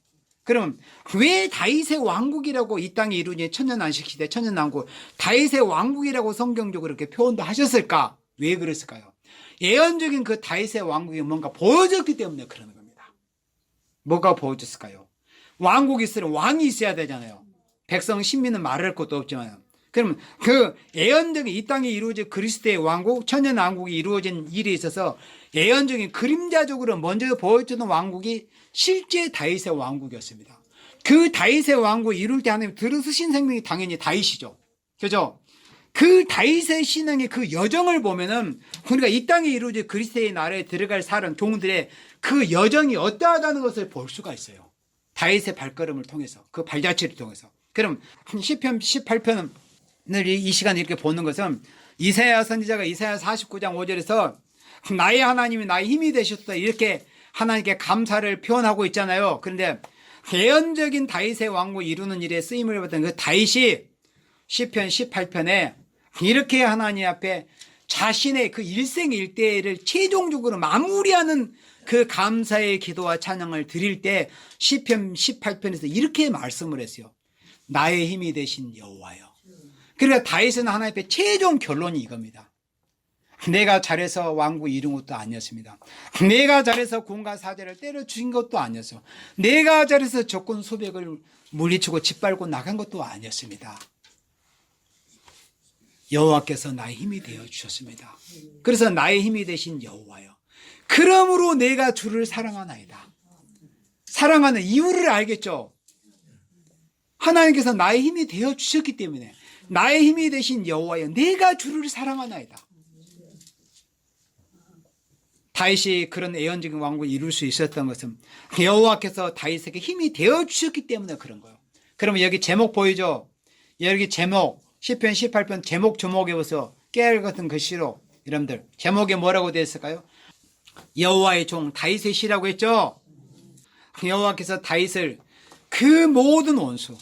그럼 왜 다윗의 왕국이라고 이 땅에 이루어진 천년안식 시대 천년왕국 다윗의 왕국이라고 성경적으로 이렇게 표현도 하셨을까? 왜 그랬을까요? 예언적인 그 다윗의 왕국이 뭔가 보여졌기 때문에 그러는 겁니다. 뭐가 보여졌을까요? 왕국이 있으면 왕이 있어야 되잖아요. 백성 신민은 말할 것도 없지만 그러면 그 예언적인 이 땅에 이루어진 그리스도의 왕국 천년왕국이 이루어진 일에 있어서 예언적인 그림자적으로 먼저 보여주는 왕국이 실제 다윗의 왕국이었습니다. 그 다윗의 왕국 이룰 때 하나님 들으신 생명이 당연히 다윗이죠. 그죠? 그 다윗의 신앙의 그 여정을 보면은 우리가 이 땅에 이루어진 그리스도의 나라에 들어갈 사람 종들의 그 여정이 어떠하다는 것을 볼 수가 있어요. 다윗의 발걸음을 통해서 그 발자취를 통해서. 그럼 시편 18편을 이 시간에 이렇게 보는 것은 이사야 선지자가 이사야 49장 5절에서 나의 하나님이 나의 힘이 되셨다 이렇게 하나님께 감사를 표현하고 있잖아요. 그런데 예언적인 다윗의 왕국 이루는 일에 쓰임을 받은 그 다윗이 시편 18편에 이렇게 하나님 앞에 자신의 그 일생일대를 최종적으로 마무리하는 그 감사의 기도와 찬양을 드릴 때 시편 18편에서 이렇게 말씀을 했어요. 나의 힘이 되신 여호와여. 그러니까 다윗은 하나님 앞에 최종 결론이 이겁니다. 내가 잘해서 왕국 이룬 것도 아니었습니다. 내가 잘해서 군과 사제를 때려주신 것도 아니었어요. 내가 잘해서 적군 수백을 물리치고 짓밟고 나간 것도 아니었습니다. 여호와께서 나의 힘이 되어 주셨습니다. 그래서 나의 힘이 되신 여호와여. 그러므로 내가 주를 사랑하나이다. 사랑하는 이유를 알겠죠? 하나님께서 나의 힘이 되어 주셨기 때문에 나의 힘이 되신 여호와여 내가 주를 사랑하나이다. 다윗이 그런 예언적인 왕국을 이룰 수 있었던 것은 여호와께서 다윗에게 힘이 되어 주셨기 때문에 그런 거예요. 그러면 여기 제목 보이죠? 여기 제목 시편 18편 제목 주목해 보세요. 깨알 같은 글씨로 여러분들 제목에 뭐라고 되어 있을까요? 여호와의 종 다윗의 시라고 했죠. 여호와께서 다윗을 그 모든 원수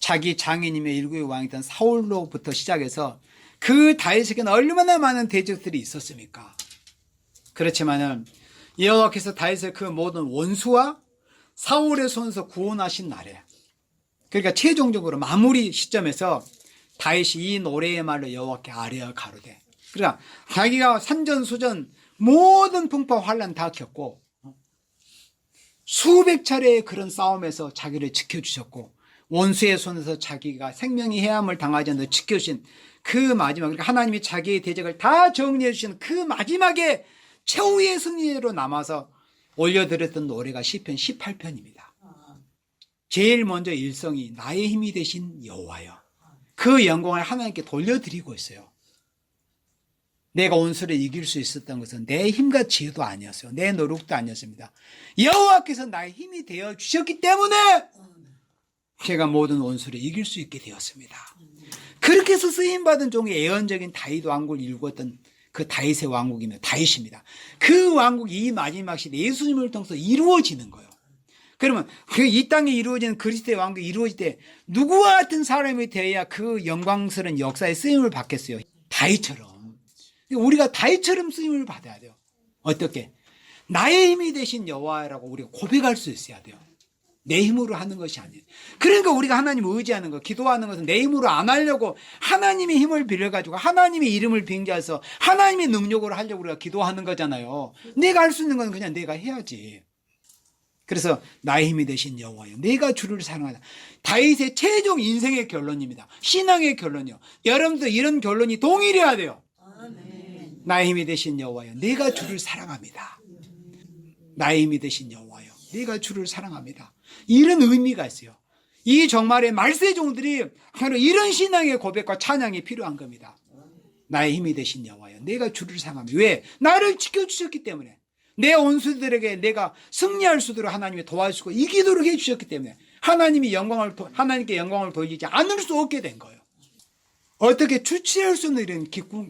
자기 장인이며 일국의 왕이던 사울로부터 시작해서 그 다윗에게는 얼마나 많은 대적들이 있었습니까? 그렇지만은 여호와께서 다윗을 그 모든 원수와 사울의 손에서 구원하신 날에 그러니까 최종적으로 마무리 시점에서 다윗이 이 노래의 말로 여호와께 아뢰어 가로되 그러니까 자기가 산전수전 모든 풍파 환난 다 겪고 수백 차례의 그런 싸움에서 자기를 지켜주셨고 원수의 손에서 자기가 생명의 해함을 당하지 않도록 지켜주신 그 마지막 그러니까 하나님이 자기의 대적을 다 정리해 주신 그 마지막에 최후의 승리로 남아서 올려드렸던 노래가 시편 18편입니다. 제일 먼저 일성이 나의 힘이 되신 여호와여 그 영광을 하나님께 돌려드리고 있어요. 내가 원수를 이길 수 있었던 것은 내 힘과 지혜도 아니었어요. 내 노력도 아니었습니다. 여호와께서 나의 힘이 되어 주셨기 때문에 제가 모든 원수를 이길 수 있게 되었습니다. 그렇게 해서 쓰임받은 종이 예언적인 다윗 왕국을 일구었던 그 다윗의 왕국이며 다윗입니다. 그 왕국이 이 마지막 시대 예수님을 통해서 이루어지는 거예요. 그러면 그 이 땅에 이루어지는 그리스도의 왕국이 이루어질 때 누구와 같은 사람이 되어야 그 영광스러운 역사의 쓰임을 받겠어요? 다윗처럼. 우리가 다윗처럼 쓰임을 받아야 돼요. 어떻게? 나의 힘이 되신 여호와라고 우리가 고백할 수 있어야 돼요. 내 힘으로 하는 것이 아니에요. 그러니까 우리가 하나님을 의지하는 거, 기도하는 것은 내 힘으로 안 하려고 하나님의 힘을 빌려가지고 하나님의 이름을 빙자해서 하나님의 능력으로 하려고 우리가 기도하는 거잖아요. 내가 할 수 있는 건 그냥 내가 해야지. 그래서 나의 힘이 되신 여호와여 내가 주를 사랑하다. 다윗의 최종 인생의 결론입니다. 신앙의 결론이요. 여러분도 이런 결론이 동일해야 돼요. 나의 힘이 되신 여호와여 내가 주를 사랑합니다. 나의 힘이 되신 여호와여 내가 주를 사랑합니다. 이런 의미가 있어요. 이 정말의 말세 종들이 바로 이런 신앙의 고백과 찬양이 필요한 겁니다. 나의 힘이 되신 여호와여, 내가 주를 사랑합니다. 왜? 나를 지켜주셨기 때문에. 내 원수들에게 내가 승리할 수 있도록 하나님이 도와주시고 이기도록 해주셨기 때문에 하나님께 영광을 돌리지 않을 수 없게 된 거예요. 어떻게 주체할 수 없는 이런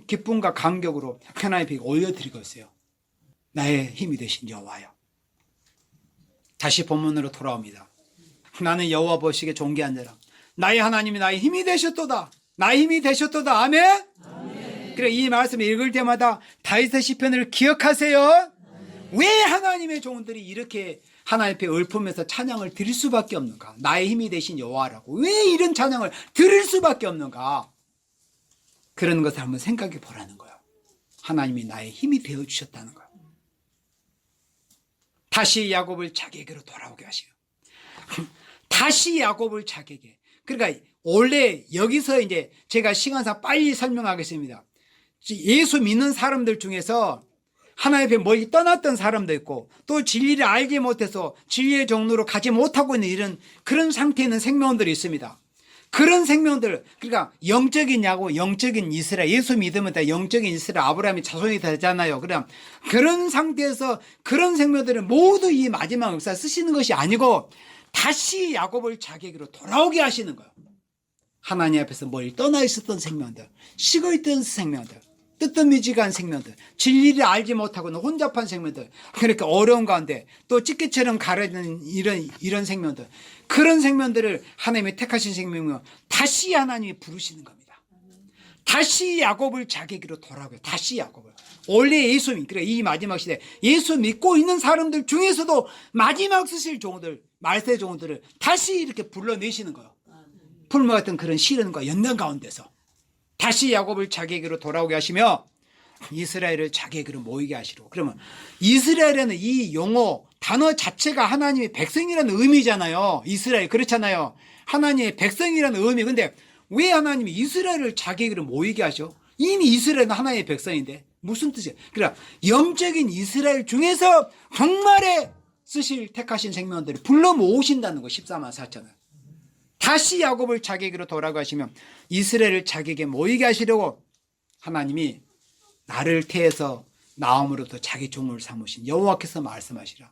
기쁨과 감격으로 하나님께 올려드리고 있어요. 나의 힘이 되신 여호와여. 다시 본문으로 돌아옵니다. 나는 여호와 보시기에 존귀한 자라. 나의 하나님이 나의 힘이 되셨도다. 나의 힘이 되셨도다. 아멘? 아멘. 그래, 이 말씀을 읽을 때마다 다윗의 시편을 기억하세요. 왜 하나님의 종들이 이렇게 하나님 앞에 읊으면서 찬양을 드릴 수밖에 없는가? 나의 힘이 되신 여호와라고 왜 이런 찬양을 드릴 수밖에 없는가? 그런 것을 한번 생각해 보라는 거예요. 하나님이 나의 힘이 되어주셨다는 거예요. 다시 야곱을 자기에게로 돌아오게 하시요. 다시 야곱을 자기에게. 그러니까 원래 여기서 이제 제가 시간상 빨리 설명하겠습니다. 예수 믿는 사람들 중에서 하나님 앞에 멀리 떠났던 사람도 있고 또 진리를 알지 못해서 진리의 정로로 가지 못하고 있는 이런 그런 상태에 있는 생명들이 있습니다. 그런 생명들, 그러니까 영적인 야곱, 영적인 이스라엘, 예수 믿으면 다 영적인 이스라엘 아브라함의 자손이 되잖아요. 그런 상태에서 그런 생명들은 모두 이 마지막 역사 쓰시는 것이 아니고 다시 야곱을 자기에게로 돌아오게 하시는 거예요. 하나님 앞에서 멀리 떠나 있었던 생명들, 식어 있던 생명들, 뜨뜻미지간 생명들, 진리를 알지 못하고는 혼잡한 생명들, 그렇게 어려운 가운데 또 찌개처럼 가려지는 이런 생명들, 그런 생명들을 하나님이 택하신 생명이면 다시 하나님이 부르시는 겁니다. 다시 야곱을 자기에게로 돌아오게. 다시 야곱을. 원래 예수 믿, 그래, 이 마지막 시대 예수 믿고 있는 사람들 중에서도 마지막 쓰실 종들, 말세 종들을 다시 이렇게 불러내시는 거예요. 풀무 같은 그런 시련과 연단 가운데서 다시 야곱을 자기에게로 돌아오게 하시며 이스라엘을 자기에게로 모이게 하시고. 그러면 이스라엘에는 이 용어 단어 자체가 하나님의 백성이라는 의미잖아요. 이스라엘, 그렇잖아요. 하나님의 백성이라는 의미. 근데 왜 하나님이 이스라엘을 자기에게로 모이게 하셔? 이미 이스라엘은 하나님의 백성인데 무슨 뜻이에요? 그러니까 영적인 이스라엘 중에서 정말에 쓰실 택하신 생명들을 불러 모으신다는 거. 14만 4천을 다시 야곱을 자기에게로 돌아가시면 이스라엘을 자기에게 모이게 하시려고 하나님이 나를 태해서 나옴으로부터 자기 종을 삼으신 여호와께서 말씀하시라.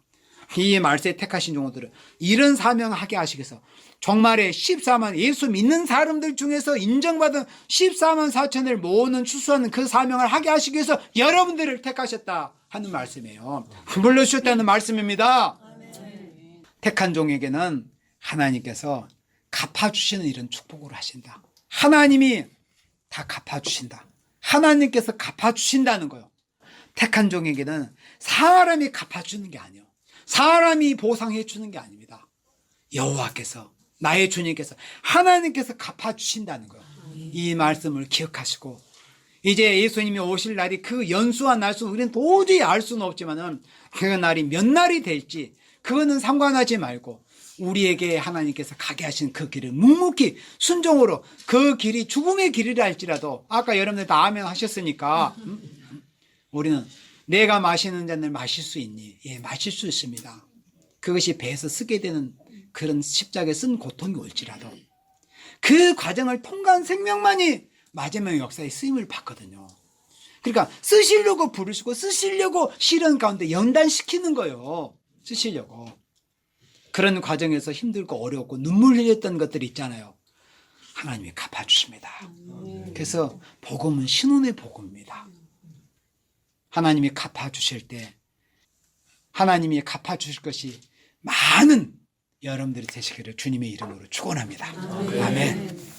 이 말세에 택하신 종들은 이런 사명하게 하시겠어. 정말에 14만 예수 믿는 사람들 중에서 인정받은 14만 4천을 모으는 추수하는 그 사명을 하게 하시기 위해서 여러분들을 택하셨다 하는 말씀이에요. 불러주셨다는 말씀입니다. 택한 종에게는 하나님께서 갚아주시는 이런 축복을 하신다. 하나님이 다 갚아주신다. 하나님께서 갚아주신다는 거예요. 택한 종에게는 사람이 갚아주는 게 아니에요. 사람이 보상해 주는 게 아닙니다. 여호와께서, 나의 주님께서, 하나님께서 갚아주신다는 거예요. 이 말씀을 기억하시고 이제 예수님이 오실 날이 그 연수와 날수 우리는 도저히 알 수는 없지만은 그 날이 몇 날이 될지 그거는 상관하지 말고 우리에게 하나님께서 가게 하신 그 길을 묵묵히 순종으로 그 길이 죽음의 길이라 할지라도 아까 여러분들 다 아멘 하셨으니까 우리는 내가 마시는 잔을 마실 수 있니? 예, 마실 수 있습니다. 그것이 배에서 쓰게 되는 그런 십자가에 쓴 고통이 올지라도 그 과정을 통과한 생명만이 마지막 역사의 쓰임을 받거든요. 그러니까 쓰시려고 부르시고 쓰시려고 시련 가운데 연단시키는 거예요. 쓰시려고. 그런 과정에서 힘들고 어렵고 눈물 흘렸던 것들이 있잖아요. 하나님이 갚아주십니다. 그래서 복음은 신혼의 복음입니다. 하나님이 갚아주실 때 하나님이 갚아주실 것이 많은 여러분들이 되시기를 주님의 이름으로 축원합니다. 아멘.